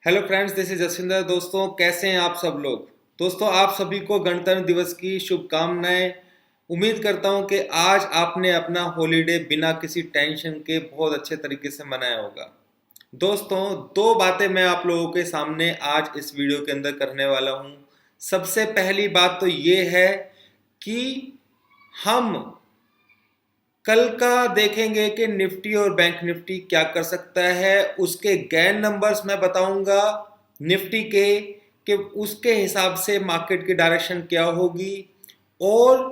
Hello friends, this is Jasvinder. दोस्तों, कैसे हैं आप सब लोग। दोस्तों, आप सभी को गणतंत्र दिवस की शुभकामनाएं। उम्मीद करता हूं कि आज आपने अपना हॉलीडे बिना किसी टेंशन के बहुत अच्छे तरीके से मनाया होगा। दोस्तों, दो बातें मैं आप लोगों के सामने आज इस वीडियो के अंदर करने वाला हूं। सबसे पहली बात तो ये है कि हम कल का देखेंगे कि निफ्टी और बैंक निफ्टी क्या कर सकता है। उसके गैन नंबर्स मैं बताऊंगा निफ्टी के, कि उसके हिसाब से मार्केट की डायरेक्शन क्या होगी और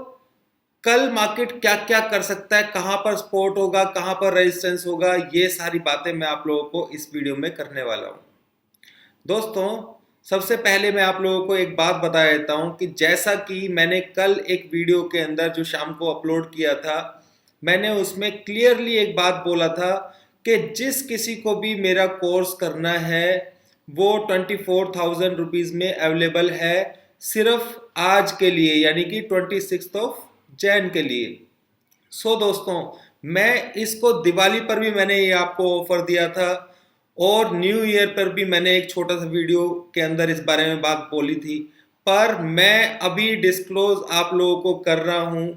कल मार्केट क्या क्या कर सकता है, कहां पर सपोर्ट होगा, कहां पर रेजिस्टेंस होगा। ये सारी बातें मैं आप लोगों को इस वीडियो में करने वाला हूं। दोस्तों, सबसे पहले मैं आप लोगों को एक बात बता देता हूं कि जैसा कि मैंने कल एक वीडियो के अंदर जो शाम को अपलोड किया था, मैंने उसमें क्लियरली एक बात बोला था कि जिस किसी को भी मेरा कोर्स करना है वो 24,000 रुपीज़ में अवेलेबल है, सिर्फ आज के लिए, यानी कि 26 के लिए। दोस्तों, मैं इसको दिवाली पर भी मैंने ये आपको ऑफर दिया था और न्यू ईयर पर भी मैंने एक छोटा सा वीडियो के अंदर इस बारे में बात बोली थी। पर मैं अभी डिस्क्लोज आप लोगों को कर रहा हूं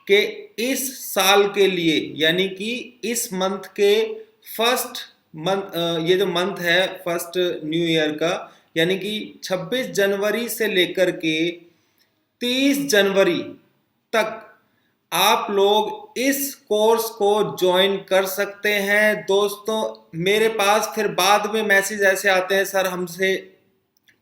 कि इस साल के लिए, यानी कि इस मंथ के फर्स्ट मंथ, ये जो मंथ है फर्स्ट न्यू ईयर का, यानी कि 26 जनवरी से लेकर के 30 जनवरी तक आप लोग इस कोर्स को ज्वाइन कर सकते हैं। दोस्तों, मेरे पास फिर बाद में मैसेज ऐसे आते हैं, सर हमसे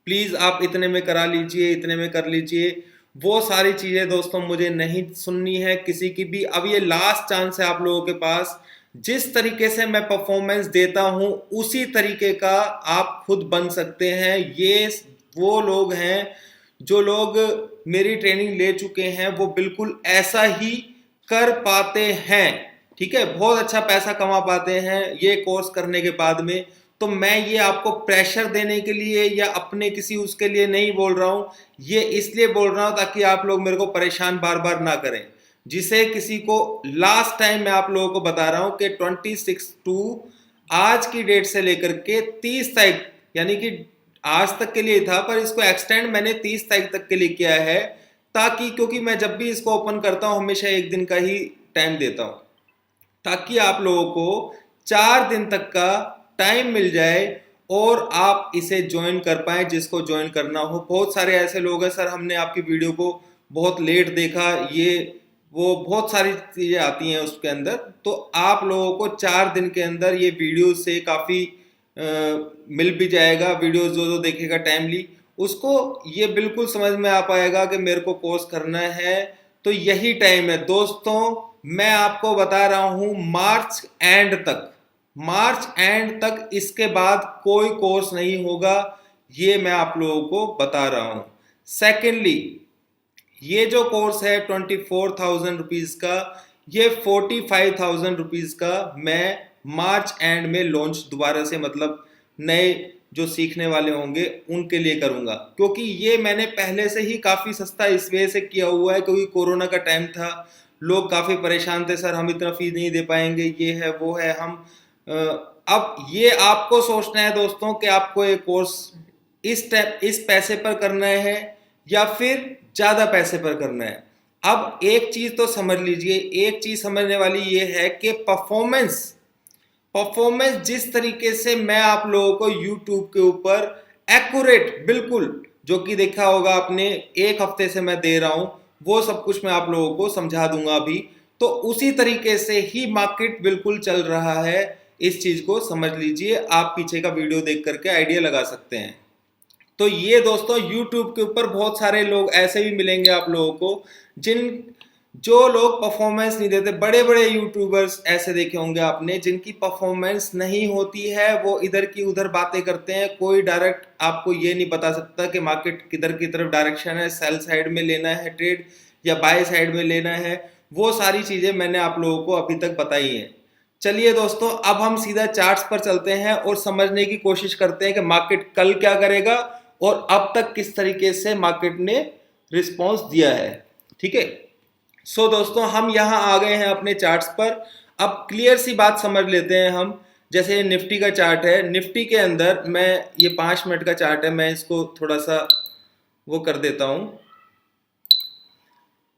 प्लीज आप इतने में करा लीजिए, इतने में कर लीजिए। वो सारी चीजें दोस्तों मुझे नहीं सुननी है किसी की भी। अब ये लास्ट चांस है आप लोगों के पास। जिस तरीके से मैं परफॉर्मेंस देता हूं उसी तरीके का आप खुद बन सकते हैं। ये वो लोग हैं जो लोग मेरी ट्रेनिंग ले चुके हैं, वो बिल्कुल ऐसा ही कर पाते हैं। ठीक है, बहुत अच्छा पैसा कमा पाते हैं ये कोर्स करने के बाद में। तो मैं ये आपको प्रेशर देने के लिए या अपने किसी उसके लिए नहीं बोल रहा हूं, ये इसलिए बोल रहा हूं ताकि आप लोग मेरे को परेशान बार बार ना करें। जिसे किसी को लास्ट टाइम मैं आप लोगों को बता रहा हूं कि 26 टू आज की डेट से लेकर के 30 तारीख, यानी कि आज तक के लिए था पर इसको एक्सटेंड मैंने 30 तारीख तक के लिए किया है, ताकि क्योंकि मैं जब भी इसको ओपन करता हूं हमेशा एक दिन का ही टाइम देता हूं, ताकि आप लोगों को 4 दिन तक का टाइम मिल जाए और आप इसे ज्वाइन कर पाए जिसको ज्वाइन करना हो। बहुत सारे ऐसे लोग हैं, सर हमने आपकी वीडियो को बहुत लेट देखा, ये वो बहुत सारी चीज़ें आती हैं उसके अंदर। तो आप लोगों को 4 दिन के अंदर ये वीडियो से काफ़ी मिल भी जाएगा। वीडियो जो जो देखेगा टाइमली, उसको ये बिल्कुल समझ में आ पाएगा कि मेरे को कोर्स करना है। तो यही टाइम है दोस्तों। मैं आपको बता रहा हूं मार्च एंड तक, मार्च एंड तक, इसके बाद कोई कोर्स नहीं होगा, ये मैं आप लोगों को बता रहा हूं। सेकेंडली, ये जो कोर्स है 24,000 रुपीज का, ये 45,000 रुपीज का मैं मार्च एंड में लॉन्च दोबारा से, मतलब नए जो सीखने वाले होंगे उनके लिए करूंगा। क्योंकि ये मैंने पहले से ही काफ़ी सस्ता इस वजह से किया हुआ है क्योंकि कोरोना का टाइम था, लोग काफ़ी परेशान थे, सर हम इतना फीस नहीं दे पाएंगे, ये है वो है। हम अब ये आपको सोचना है दोस्तों कि आपको ये कोर्स इस पैसे पर करना है या फिर ज़्यादा पैसे पर करना है। अब एक चीज़ तो समझ लीजिए, एक चीज़ समझने वाली ये है कि परफॉर्मेंस जिस तरीके से मैं आप लोगों को YouTube के ऊपर एक्यूरेट, बिल्कुल जो कि देखा होगा आपने, एक हफ्ते से मैं दे रहा हूं, वो सब कुछ मैं आप लोगों को समझा दूंगा अभी। तो उसी तरीके से ही मार्केट बिल्कुल चल रहा है। इस चीज को समझ लीजिए, आप पीछे का वीडियो देख करके आइडिया लगा सकते हैं। तो ये दोस्तों YouTube के ऊपर बहुत सारे लोग ऐसे भी मिलेंगे आप लोगों को, जो लोग परफॉर्मेंस नहीं देते। बड़े बड़े यूट्यूबर्स ऐसे देखे होंगे आपने जिनकी परफॉर्मेंस नहीं होती है, वो इधर की उधर बातें करते हैं। कोई डायरेक्ट आपको ये नहीं बता सकता कि मार्केट किधर की तरफ डायरेक्शन है, सेल साइड में लेना है ट्रेड या बाय साइड में लेना है। वो सारी चीजें मैंने आप लोगों को अभी तक बताई हैं। चलिए दोस्तों, अब हम सीधा चार्ट्स पर चलते हैं और समझने की कोशिश करते हैं कि मार्केट कल क्या करेगा और अब तक किस तरीके से मार्केट ने रिस्पॉन्स दिया है। ठीक है, दोस्तों हम यहां आ गए हैं अपने चार्ट्स पर। अब क्लियर सी बात समझ लेते हैं हम जैसे निफ्टी का चार्ट है, निफ्टी के अंदर मैं ये 5 मिनट का चार्ट है, मैं इसको थोड़ा सा वो कर देता हूँ,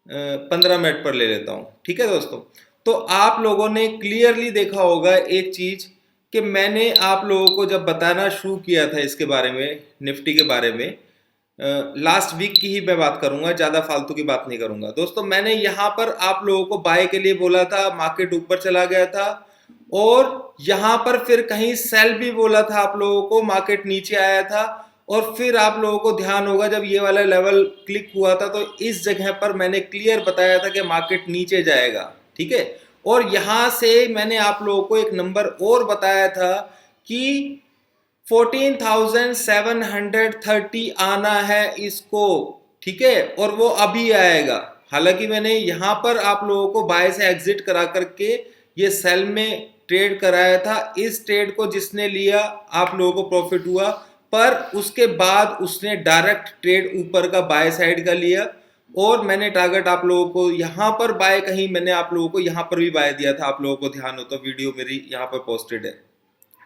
15 मिनट पर ले लेता हूँ। ठीक है दोस्तों, तो आप लोगों ने क्लियरली देखा होगा एक चीज कि मैंने आप लोगों को जब बताना शुरू किया था इसके बारे में, निफ्टी के बारे में, लास्ट वीक की ही मैं बात करूंगा, ज्यादा फालतू की बात नहीं करूंगा दोस्तों। मैंने यहाँ पर आप लोगों को बाय के लिए बोला था, मार्केट ऊपर चला गया था, और यहाँ पर फिर कहीं सेल भी बोला था आप लोगों को, मार्केट नीचे आया था, और फिर आप लोगों को ध्यान होगा जब ये वाला लेवल क्लिक हुआ था तो इस जगह पर मैंने क्लियर बताया था कि मार्केट नीचे जाएगा। ठीक है, और यहां से मैंने आप लोगों को एक नंबर और बताया था कि 14,730 आना है इसको। ठीक है, और वो अभी आएगा। हालांकि मैंने यहां पर आप लोगों को बाय से एग्जिट करा करके ये सेल में ट्रेड कराया था। इस ट्रेड को जिसने लिया आप लोगों को प्रॉफिट हुआ, पर उसके बाद उसने डायरेक्ट ट्रेड ऊपर का बाय साइड का लिया, और मैंने टारगेट आप लोगों को यहां पर बाय, कहीं मैंने आप लोगों को यहां पर भी बाय दिया था, आप लोगों को ध्यान हो तो वीडियो मेरी यहां पर पोस्टेड है,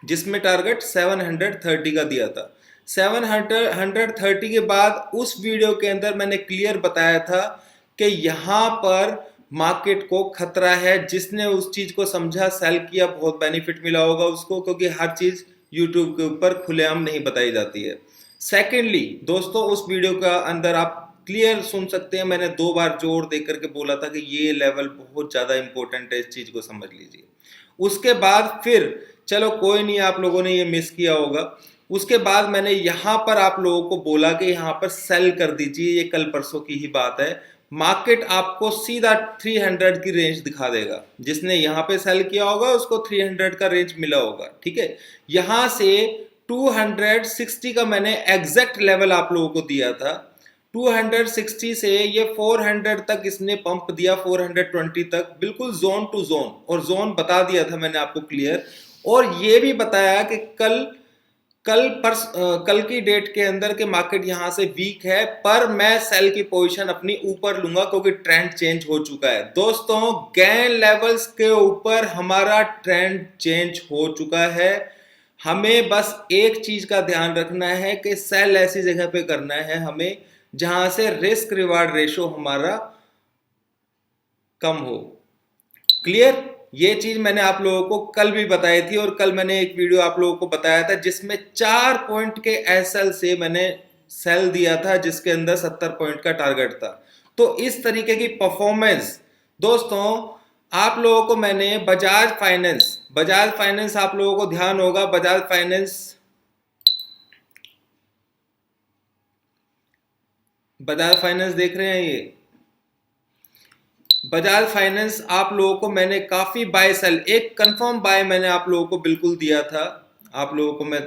जिसमें टारगेट 730 का दिया था। 730 के बाद उस वीडियो के अंदर मैंने क्लियर बताया था कि यहां पर मार्केट को खतरा है। जिसने उस चीज को समझा, सेल किया, बहुत बेनिफिट मिला होगा उसको, क्योंकि हर चीज यूट्यूब के ऊपर खुलेआम नहीं बताई जाती है। सेकेंडली दोस्तों, उस वीडियो का अंदर आप क्लियर सुन सकते हैं, मैंने 2 बार जोर दे करके बोला था कि ये लेवल बहुत ज्यादा इंपॉर्टेंट है, इस चीज को समझ लीजिए। उसके बाद फिर चलो कोई नहीं, आप लोगों ने ये मिस किया होगा। उसके बाद मैंने यहां पर आप लोगों को बोला कि यहां पर सेल कर दीजिए, ये कल परसों की ही बात है। मार्केट आपको सीधा 300 की रेंज दिखा देगा। जिसने यहां पे सेल किया होगा उसको 300 का रेंज मिला होगा। ठीक है, यहां से 260 का मैंने एग्जैक्ट लेवल आप लोगों को दिया था। 260 से ये 400 तक इसने पंप दिया, 420 तक, बिल्कुल जोन टू जोन, और जोन बता दिया था मैंने आपको क्लियर। और ये भी बताया कि कल की डेट के अंदर के मार्केट यहां से वीक है, पर मैं सेल की पोजीशन अपनी ऊपर लूंगा क्योंकि ट्रेंड चेंज हो चुका है। दोस्तों, गेन लेवल्स के ऊपर हमारा ट्रेंड चेंज हो चुका है। हमें बस एक चीज का ध्यान रखना है कि सेल ऐसी जगह पे करना है हमें जहां से रिस्क रिवार्ड रेशो हमारा कम हो। क्लियर? ये चीज मैंने आप लोगों को कल भी बताई थी, और कल मैंने एक वीडियो आप लोगों को बताया था जिसमें 4 पॉइंट के एसएल से मैंने सेल दिया था, जिसके अंदर 70 पॉइंट का टारगेट था। तो इस तरीके की परफॉर्मेंस दोस्तों, आप लोगों को मैंने बजाज फाइनेंस आप लोगों को ध्यान होगा, बजाज फाइनेंस देख रहे हैं, ये बजाज फाइनेंस आप लोगों को मैंने काफी बाय सेल, एक कंफर्म बाय मैंने आप लोगों को बिल्कुल दिया था। आप लोगों को मैं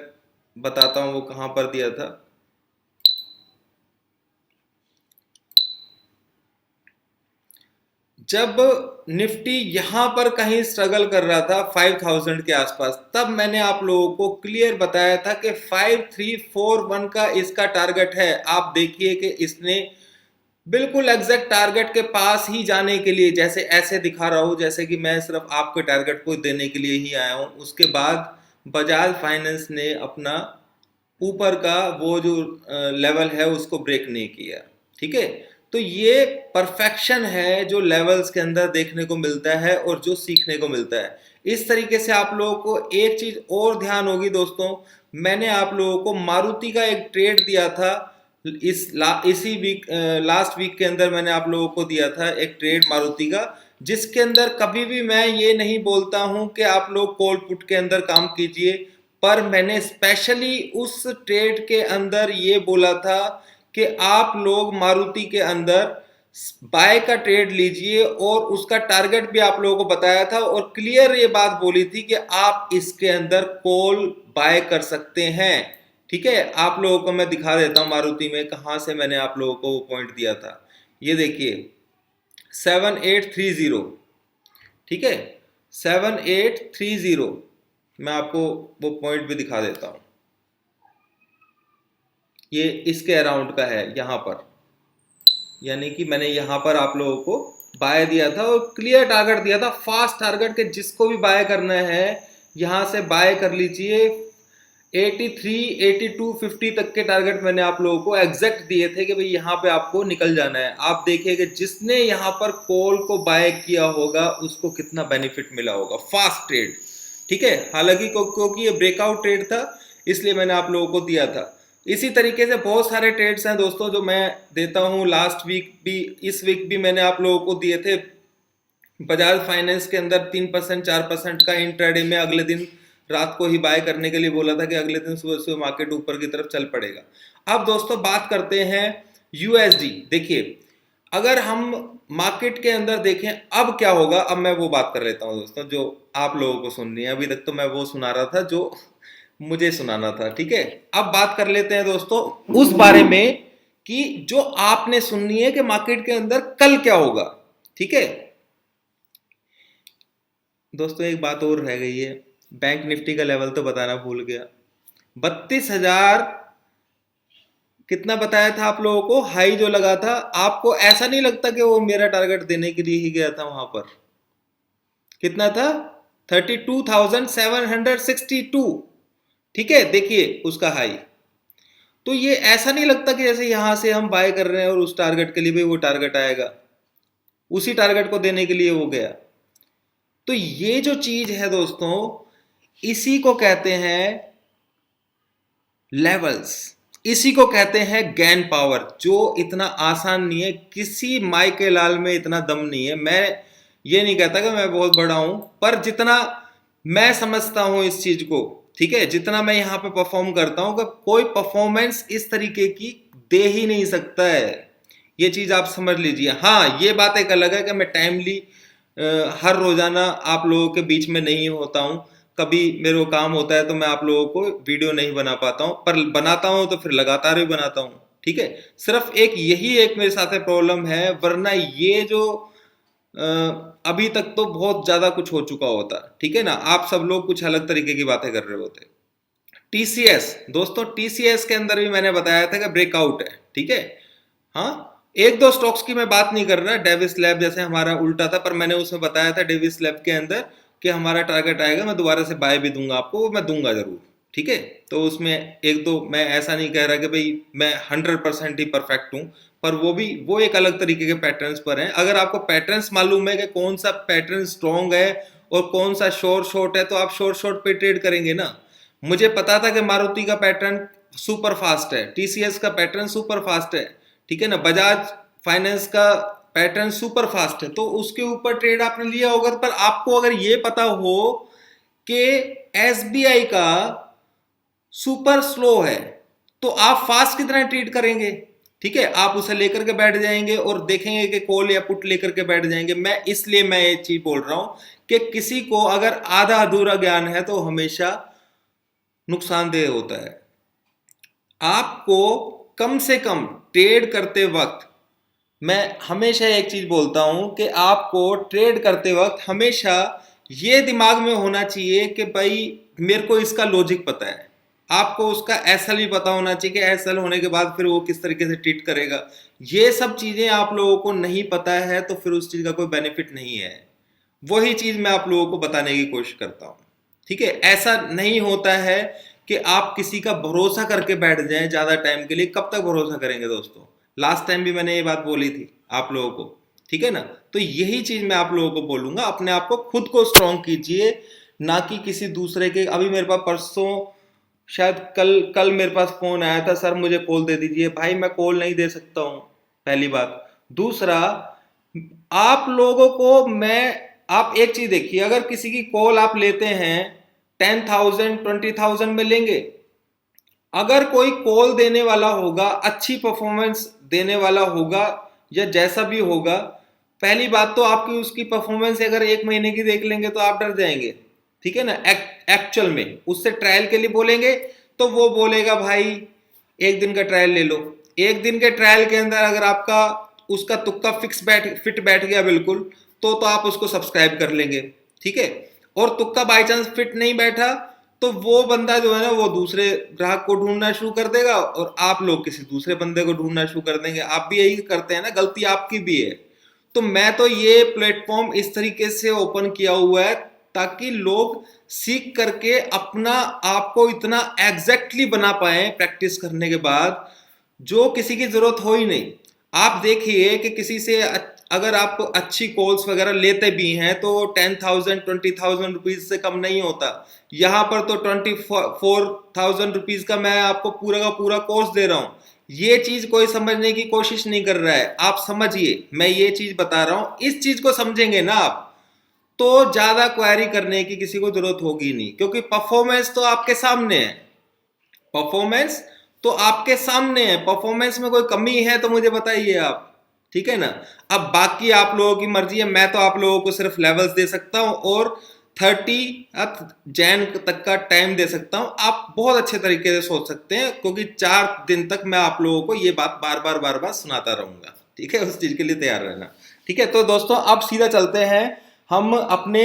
बताता हूं वो कहां पर दिया था। जब निफ्टी यहां पर कहीं स्ट्रगल कर रहा था 5000 के आसपास, तब मैंने आप लोगों को क्लियर बताया था कि 5341 का इसका टारगेट है। आप देखिए कि इसने बिल्कुल एग्जैक्ट टारगेट के पास ही जाने के लिए, जैसे ऐसे दिखा रहा हूं जैसे कि मैं सिर्फ आपके टारगेट को देने के लिए ही आया हूं। उसके बाद बजाज फाइनेंस ने अपना ऊपर का वो जो लेवल है उसको ब्रेक नहीं किया। ठीक है, तो ये परफेक्शन है जो लेवल्स के अंदर देखने को मिलता है और जो सीखने को मिलता है। इस तरीके से आप लोगों को एक चीज और ध्यान होगी दोस्तों, मैंने आप लोगों को मारुति का एक ट्रेड दिया था इसी वीक, लास्ट वीक के अंदर मैंने आप लोगों को दिया था एक ट्रेड मारुति का, जिसके अंदर कभी भी मैं ये नहीं बोलता हूं कि आप लोग कॉल पुट के अंदर काम कीजिए, पर मैंने स्पेशली उस ट्रेड के अंदर ये बोला था कि आप लोग मारुति के अंदर बाय का ट्रेड लीजिए, और उसका टारगेट भी आप लोगों को बताया था, और क्लियर ये बात बोली थी कि आप इसके अंदर कॉल बाय कर सकते हैं। ठीक है, आप लोगों को मैं दिखा देता हूं मारुति में कहां से मैंने आप लोगों को वो पॉइंट दिया था। ये देखिए 7830, ठीक है 7830, मैं आपको वो पॉइंट भी दिखा देता हूं। ये इसके अराउंड का है यहां पर, यानी कि मैंने यहां पर आप लोगों को बाय दिया था और क्लियर टारगेट दिया था, फास्ट टारगेट के जिसको भी बाय करना है यहाँ से बाय कर लीजिए। 83, 82, 50 तक के टारगेट मैंने आप लोगों को एग्जैक्ट दिए थे कि भाई यहाँ पे आपको निकल जाना है। आप देखिए कि जिसने यहाँ पर कॉल को बाय किया होगा उसको कितना बेनिफिट मिला होगा, फास्ट ट्रेड। ठीक है, हालांकि क्योंकि ये ब्रेकआउट ट्रेड था इसलिए मैंने आप लोगों को दिया था। इसी तरीके से बहुत सारे ट्रेड्स हैं दोस्तों जो मैं देता हूँ। लास्ट वीक भी, इस वीक भी मैंने आप लोगों को दिए थे। बजाज फाइनेंस के अंदर 3% 4% का इंट्राडे में अगले दिन रात को ही बाय करने के लिए बोला था कि अगले दिन सुबह सुबह मार्केट ऊपर की तरफ चल पड़ेगा। अब दोस्तों बात करते हैं यूएसडी। देखिए, अगर हम मार्केट के अंदर देखें अब क्या होगा, अब मैं वो बात कर लेता हूं दोस्तों जो आप लोगों को सुननी है। अभी तक तो मैं वो सुना रहा था जो मुझे सुनाना था। ठीक है, अब बात कर लेते हैं दोस्तों उस बारे में कि जो आपने सुननी है कि मार्केट के अंदर कल क्या होगा। ठीक है दोस्तों, एक बात और रह गई है, बैंक निफ्टी का लेवल तो बताना भूल गया। 32,000 कितना बताया था आप लोगों को, हाई जो लगा था। आपको ऐसा नहीं लगता कि वो मेरा टारगेट देने के लिए ही गया था वहां पर? कितना था? 32,762। ठीक है, देखिए उसका हाई। तो ये ऐसा नहीं लगता कि जैसे यहां से हम बाय कर रहे हैं और उस टारगेट के लिए भी वो टारगेट आएगा, उसी टारगेट को देने के लिए वो गया। तो ये जो चीज है दोस्तों, इसी को कहते हैं लेवल्स, इसी को कहते हैं गैन पावर, जो इतना आसान नहीं है। किसी माई के लाल में इतना दम नहीं है। मैं ये नहीं कहता कि मैं बहुत बड़ा हूं, पर जितना मैं समझता हूं इस चीज को, ठीक है, जितना मैं यहां पे परफॉर्म करता हूं, कि कोई परफॉर्मेंस इस तरीके की दे ही नहीं सकता है। ये चीज आप समझ लीजिए। हाँ, ये बात एक अलग है कि मैं टाइमली हर रोजाना आप लोगों के बीच में नहीं होता हूं। कभी मेरे को काम होता है तो मैं आप लोगों को वीडियो नहीं बना पाता हूं, पर बनाता हूं तो फिर लगातार ही बनाता हूं। ठीक है, सिर्फ एक यही एक मेरे साथ प्रॉब्लम है, वरना ये जो अभी तक तो बहुत ज्यादा कुछ हो चुका होता। ठीक है ना, आप सब लोग कुछ अलग तरीके की बातें कर रहे होते। टीसीएस दोस्तों, टीसीएस के अंदर भी मैंने बताया था कि ब्रेकआउट है। ठीक है, हाँ, एक दो स्टॉक्स की मैं बात नहीं कर रहा। डेविस लैब जैसे हमारा उल्टा था, पर मैंने उसमें बताया था डेविस लैब के अंदर कि हमारा टारगेट आएगा, मैं दोबारा से बाय भी दूंगा आपको, वो मैं दूंगा जरूर। ठीक है, तो उसमें एक दो, मैं ऐसा नहीं कह रहा कि भाई मैं 100% ही परफेक्ट हूं, पर वो एक अलग तरीके के पैटर्न्स पर हैं। अगर आपको पैटर्न्स मालूम है कि कौन सा पैटर्न स्ट्रॉन्ग है और कौन सा शॉर्ट शॉर्ट है, तो आप शॉर्ट शॉर्ट पे ट्रेड करेंगे ना। मुझे पता था कि मारुति का पैटर्न सुपर फास्ट है, टीसीएस का पैटर्न सुपर फास्ट है, ठीक है ना, बजाज फाइनेंस का पैटर्न सुपर फास्ट है, तो उसके ऊपर ट्रेड आपने लिया होगा। पर आपको अगर ये पता हो कि एसबीआई का सुपर स्लो है, तो आप फास्ट कितना ट्रेड करेंगे? ठीक है, आप उसे लेकर के बैठ जाएंगे और देखेंगे कि कॉल या पुट लेकर के बैठ जाएंगे। इसलिए मैं ये चीज बोल रहा हूं कि किसी को अगर आधा अधूरा ज्ञान है तो हमेशा नुकसानदेह होता है। आपको कम से कम ट्रेड करते वक्त, मैं हमेशा एक चीज बोलता हूं कि आपको ट्रेड करते वक्त हमेशा ये दिमाग में होना चाहिए कि भाई मेरे को इसका लॉजिक पता है। आपको उसका एसएल भी पता होना चाहिए कि एसएल होने के बाद फिर वो किस तरीके से ट्रीट करेगा। ये सब चीजें आप लोगों को नहीं पता है तो फिर उस चीज का कोई बेनिफिट नहीं है। वही चीज मैं आप लोगों को बताने की कोशिश करता हूं। ठीक है, ऐसा नहीं होता है कि आप किसी का भरोसा करके बैठ जाएं ज्यादा टाइम के लिए। कब तक भरोसा करेंगे दोस्तों? लास्ट टाइम भी मैंने ये बात बोली थी आप लोगों को। ठीक है ना, तो यही चीज मैं आप लोगों को बोलूंगा, अपने आप को खुद को स्ट्रॉन्ग कीजिए, ना कि किसी दूसरे के। अभी मेरे पास परसों, शायद कल कल मेरे पास फोन आया था, सर मुझे कॉल दे दीजिए। भाई मैं कॉल नहीं दे सकता हूं, पहली बात। दूसरा, आप लोगों को आप एक चीज देखिए, अगर किसी की कॉल आप लेते हैं 10,000 20,000 में लेंगे। अगर कोई कॉल देने वाला होगा, अच्छी परफॉर्मेंस देने वाला होगा या जैसा भी होगा, पहली बात तो आपकी उसकी परफॉर्मेंस अगर 1 महीने की देख लेंगे तो आप डर जाएंगे। ठीक है ना, एक्चुअल में उससे ट्रायल के लिए बोलेंगे तो वो बोलेगा भाई 1 दिन का ट्रायल ले लो। 1 दिन के ट्रायल के अंदर अगर आपका उसका तुक्का फिट बैठ गया बिल्कुल, तो आप उसको सब्सक्राइब कर लेंगे। ठीक है, और तुक्का बाई चांस फिट नहीं बैठा तो वो बंदा जो है ना, वो दूसरे ग्राहक को ढूंढना शुरू कर देगा और आप लोग किसी दूसरे बंदे को ढूंढना शुरू कर देंगे। आप भी यही करते हैं ना, गलती आपकी भी है। तो मैं तो ये प्लेटफॉर्म इस तरीके से ओपन किया हुआ है ताकि लोग सीख करके अपना आप को इतना एग्जैक्टली बना पाए प्रैक्टिस करने के बाद, जो किसी की जरूरत हो ही नहीं। आप देखिए कि किसी से अगर आप अच्छी कॉल्स वगैरह लेते भी हैं तो 10,000 20,000 रुपीज से कम नहीं होता। यहाँ पर तो 24,000 रुपीज का मैं आपको पूरा का पूरा कोर्स दे रहा हूँ। ये चीज कोई समझने की कोशिश नहीं कर रहा है। आप समझिए, मैं ये चीज बता रहा हूं, इस चीज को समझेंगे ना आप, तो ज्यादा क्वेरी करने की किसी को जरूरत होगी नहीं, क्योंकि परफॉर्मेंस तो आपके सामने है। परफॉर्मेंस तो आपके सामने है। परफॉर्मेंस में कोई कमी है तो मुझे बताइए आप, ठीक है ना। अब बाकी आप लोगों की मर्जी है, मैं तो आप लोगों को सिर्फ लेवल्स दे सकता हूं और 30 जैन तक का टाइम दे सकता हूं। आप बहुत अच्छे तरीके से सोच सकते हैं, क्योंकि 4 दिन तक मैं आप लोगों को ये बात बार बार सुनाता रहूंगा, ठीक है। उस चीज के लिए तैयार रहना, ठीक है। तो दोस्तों अब सीधा चलते हैं हम अपने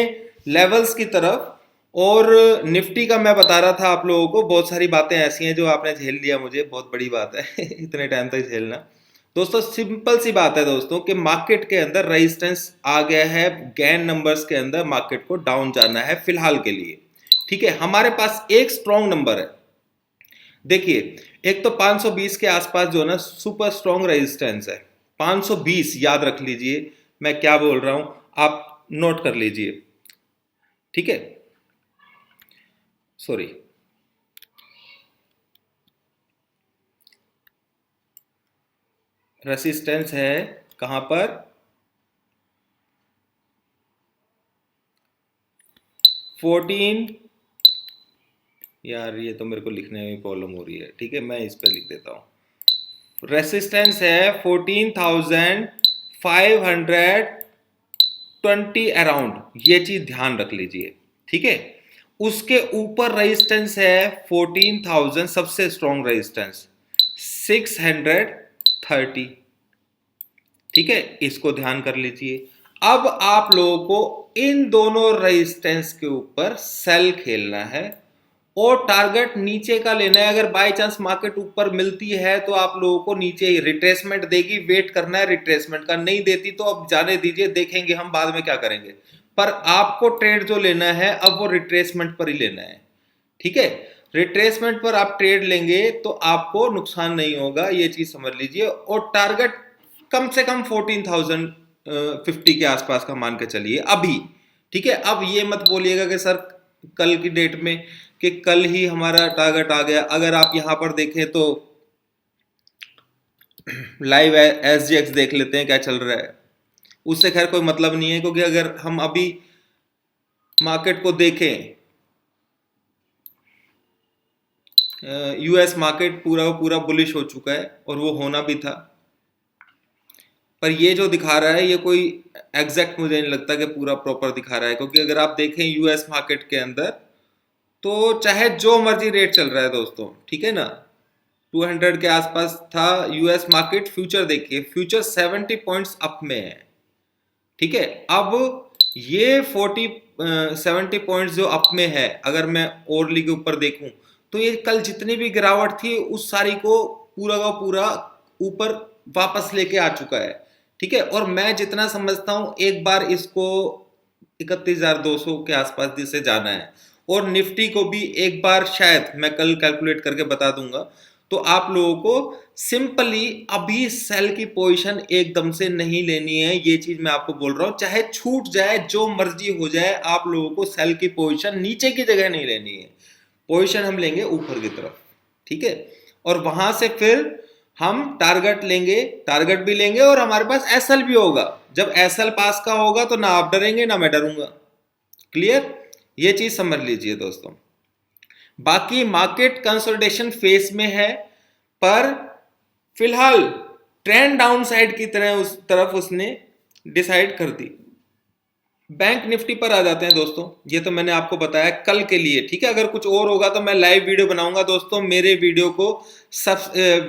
लेवल्स की तरफ। और निफ्टी का मैं बता रहा था आप लोगों को, बहुत सारी बातें ऐसी हैं जो आपने झेल लिया, मुझे बहुत बड़ी बात है इतने टाइम तक झेलना। दोस्तों सिंपल सी बात है दोस्तों कि मार्केट के अंदर रेजिस्टेंस आ गया है, गैन नंबर्स के अंदर मार्केट को डाउन जाना है फिलहाल के लिए, ठीक है। हमारे पास एक स्ट्रॉन्ग नंबर है, देखिए, एक तो 520 के आसपास जो है ना सुपर स्ट्रॉन्ग रेजिस्टेंस है। 520 याद रख लीजिए मैं क्या बोल रहा हूं, आप नोट कर लीजिए, ठीक है। सॉरी, रेसिस्टेंस है कहां पर, 14, यार ये तो मेरे को लिखने में प्रॉब्लम हो रही है, ठीक है, मैं इस पर लिख देता हूं। रेसिस्टेंस है 14,520 अराउंड, ये चीज ध्यान रख लीजिए, ठीक है। उसके ऊपर रेजिस्टेंस है 14,000, सबसे स्ट्रॉन्ग रेजिस्टेंस 630, ठीक है, इसको ध्यान कर लीजिए। अब आप लोगों को इन दोनों रेजिस्टेंस के ऊपर सेल खेलना है और टारगेट नीचे का लेना है। अगर बाय चांस मार्केट ऊपर मिलती है तो आप लोगों को नीचे ही रिट्रेसमेंट देगी, वेट करना है रिट्रेसमेंट का। नहीं देती तो अब जाने दीजिए, देखेंगे हम बाद में क्या करेंगे। पर आपको ट्रेड जो लेना है अब वो रिट्रेसमेंट पर ही लेना है, ठीक है। रिट्रेसमेंट पर आप ट्रेड लेंगे तो आपको नुकसान नहीं होगा, ये चीज समझ लीजिए। और टारगेट कम से कम 14,050 के आसपास का मान के चलिए अभी, ठीक है। अब ये मत बोलिएगा कि सर कल की डेट में कि कल ही हमारा टारगेट आ गया। अगर आप यहां पर देखें तो लाइव एसजीएक्स देख लेते हैं क्या चल रहा है, उससे खैर कोई मतलब नहीं है, क्योंकि अगर हम अभी मार्केट को देखें, यूएस मार्केट पूरा पूरा बुलिश हो चुका है और वो होना भी था। पर ये जो दिखा रहा है ये कोई एग्जैक्ट मुझे नहीं लगता कि पूरा प्रॉपर दिखा रहा है, क्योंकि अगर आप देखें यूएस मार्केट के अंदर तो चाहे जो मर्जी रेट चल रहा है दोस्तों, ठीक है ना, 200 के आसपास था यूएस मार्केट। फ्यूचर देखिए, फ्यूचर 70 पॉइंट्स अप में है, ठीक है। अब ये 70 पॉइंट्स जो अप में है, अगर मैं ओरली के ऊपर देखूं तो ये कल जितनी भी गिरावट थी उस सारी को पूरा का पूरा ऊपर वापस लेके आ चुका है, ठीक है। और मैं जितना समझता हूं एक बार इसको 31,200 के आसपास से जाना है, और निफ्टी को भी एक बार शायद मैं कल कैलकुलेट करके बता दूंगा। तो आप लोगों को सिंपली अभी सेल की पोजीशन एकदम से नहीं लेनी है, ये चीज मैं आपको बोल रहा हूं। चाहे छूट जाए जो मर्जी हो जाए, आप लोगों को सेल की पोजीशन नीचे की जगह नहीं लेनी है, पोजीशन हम लेंगे ऊपर की तरफ, ठीक है। और वहां से फिर हम टारगेट लेंगे, टारगेट भी लेंगे और हमारे पास एसएल भी होगा। जब एसएल पास का होगा तो ना आप डरेंगे ना मैं डरूंगा, क्लियर, ये चीज समझ लीजिए दोस्तों। बाकी मार्केट कंसोलिडेशन फेस में है, पर फिलहाल ट्रेंड डाउन साइड की तरह उस तरफ उसने डिसाइड कर दी। बैंक निफ्टी पर आ जाते हैं दोस्तों, ये तो मैंने आपको बताया कल के लिए, ठीक है। अगर कुछ और होगा तो मैं लाइव वीडियो बनाऊंगा दोस्तों। मेरे वीडियो को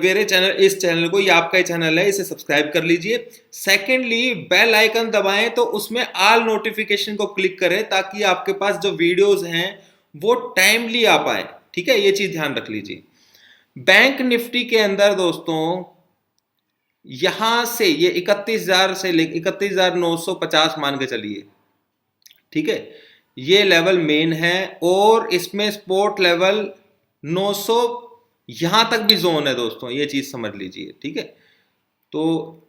मेरे चैनल, इस चैनल को, ये आपका ही चैनल है, इसे सब्सक्राइब कर लीजिए। सेकेंडली बेल आइकन दबाएं तो उसमें ऑल नोटिफिकेशन को क्लिक करें, ताकि आपके पास जो वीडियोस हैं वो टाइमली आ पाए, ठीक है, ये चीज ध्यान रख लीजिए। बैंक निफ्टी के अंदर दोस्तों यहां से ये 31,000 से लेकर 31,950 मान के चलिए, ठीक है। ये लेवल मेन है और इसमें सपोर्ट लेवल 900 यहां तक भी जोन है दोस्तों, ये चीज समझ लीजिए। ठीक है, तो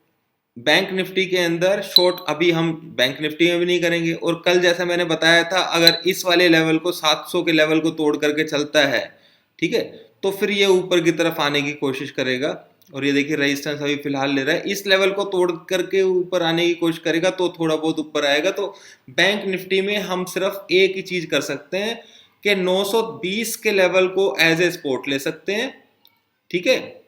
बैंक निफ्टी के अंदर शॉर्ट अभी हम बैंक निफ्टी में भी नहीं करेंगे, और कल जैसा मैंने बताया था अगर इस वाले लेवल को 700 के लेवल को तोड़ करके चलता है, ठीक है, तो फिर ये ऊपर की तरफ आने की कोशिश करेगा। और ये देखिए रेजिस्टेंस अभी फिलहाल ले रहा है, इस लेवल को तोड़ करके ऊपर आने की कोशिश करेगा तो थोड़ा बहुत ऊपर आएगा। तो बैंक निफ्टी में हम सिर्फ एक ही चीज कर सकते हैं कि 920 के लेवल को एज ए सपोर्ट ले सकते हैं। ठीक है,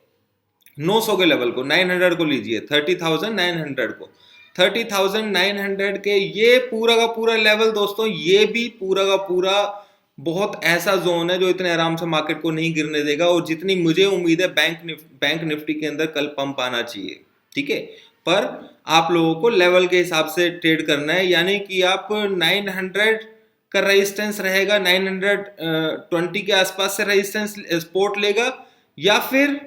900 के लेवल को, 900 को लीजिए, 30,900 को, 30,900 के ये पूरा का पूरा लेवल दोस्तों, ये भी पूरा का पूरा बहुत ऐसा जोन है जो इतने आराम से मार्केट को नहीं गिरने देगा। और जितनी मुझे उम्मीद है बैंक निफ्टी के अंदर कल पंप आना चाहिए। ठीक है, पर आप लोगों को लेवल के हिसाब से ट्रेड करना है, यानी कि आप 900 का रेजिस्टेंस रहेगा, 920 के आसपास से रेजिस्टेंस सपोर्ट लेगा, या फिर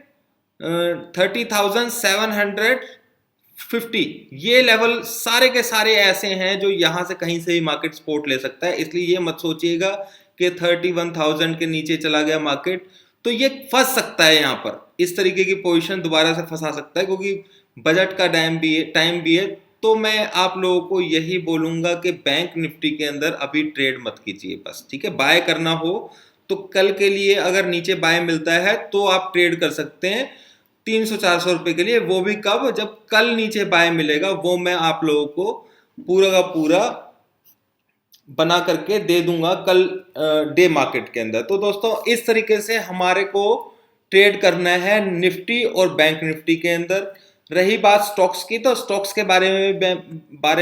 30,750, ये लेवल सारे के सारे ऐसे हैं जो यहां से कहीं से भी मार्केट सपोर्ट ले सकता है। इसलिए ये मत सोचिएगा कि 31,000 के नीचे चला गया मार्केट तो ये फंस सकता है, यहां पर इस तरीके की पोजीशन दोबारा से फंसा सकता है, क्योंकि बजट का टाइम भी है। तो मैं आप लोगों को यही बोलूंगा कि बैंक निफ्टी के अंदर अभी ट्रेड मत कीजिए बस। ठीक है, बाय करना हो तो कल के लिए अगर नीचे बाय मिलता है तो आप ट्रेड कर सकते हैं 300-400 रुपए के लिए, वो भी कब, जब कल नीचे बाय मिलेगा, वो मैं आप लोगों को पूरा का पूरा बना करके दे दूंगा कल डे मार्केट के अंदर। तो दोस्तों इस तरीके से हमारे को ट्रेड करना है निफ्टी और बैंक निफ्टी के अंदर। रही बात स्टॉक्स की, तो स्टॉक्स के बारे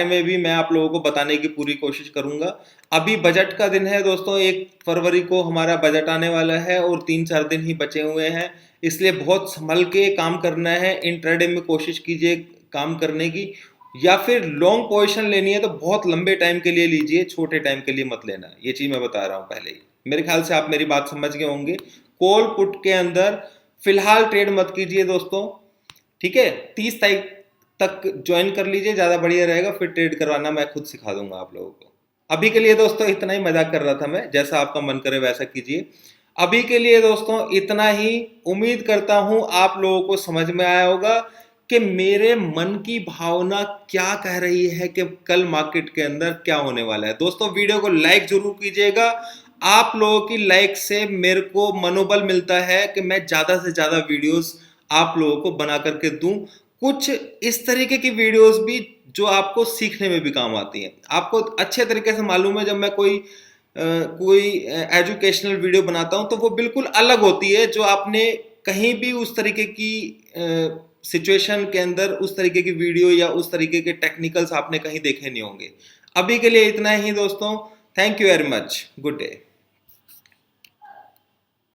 में भी मैं आप लोगों को बताने की पूरी कोशिश करूंगा। अभी बजट का दिन है दोस्तों, 1 फरवरी को हमारा बजट आने वाला है और 3-4 दिन ही बचे हुए हैं, इसलिए बहुत संभल के काम करना है। इंट्राडे में कोशिश कीजिए काम करने की, या फिर लॉन्ग पोजीशन लेनी है तो बहुत लंबे टाइम के लिए लीजिए, छोटे टाइम के लिए मत लेना। ये चीज मैं बता रहा हूं पहले ही, मेरे ख्याल से आप मेरी बात समझ गए होंगे। कॉल पुट के अंदर फिलहाल ट्रेड मत कीजिए दोस्तों। ठीक है, 30 तारीख तक ज्वाइन कर लीजिए, ज्यादा बढ़िया रहेगा, फिर ट्रेड करवाना मैं खुद सिखा दूंगा आप लोगों को। अभी के लिए दोस्तों इतना ही, मजाक कर रहा था मैं, जैसा आपका मन करे वैसा कीजिए। अभी के लिए दोस्तों इतना ही। उम्मीद करता हूं आप लोगों को समझ में आया होगा कि मेरे मन की भावना क्या कह रही है कि कल मार्केट के अंदर क्या होने वाला है। दोस्तों वीडियो को लाइक जरूर कीजिएगा, आप लोगों की लाइक से मेरे को मनोबल मिलता है कि मैं ज्यादा से ज्यादा वीडियोस आप लोगों को बना करके दूं, कुछ इस तरीके की वीडियोस भी जो आपको सीखने में भी काम आती हैं। आपको अच्छे तरीके से मालूम है, जब मैं कोई एजुकेशनल वीडियो बनाता हूं तो वो बिल्कुल अलग होती है, जो आपने कहीं भी उस तरीके की सिचुएशन के अंदर उस तरीके की वीडियो या उस तरीके के टेक्निकल्स आपने कहीं देखे नहीं होंगे। अभी के लिए इतना ही दोस्तों, thank you very much, good day.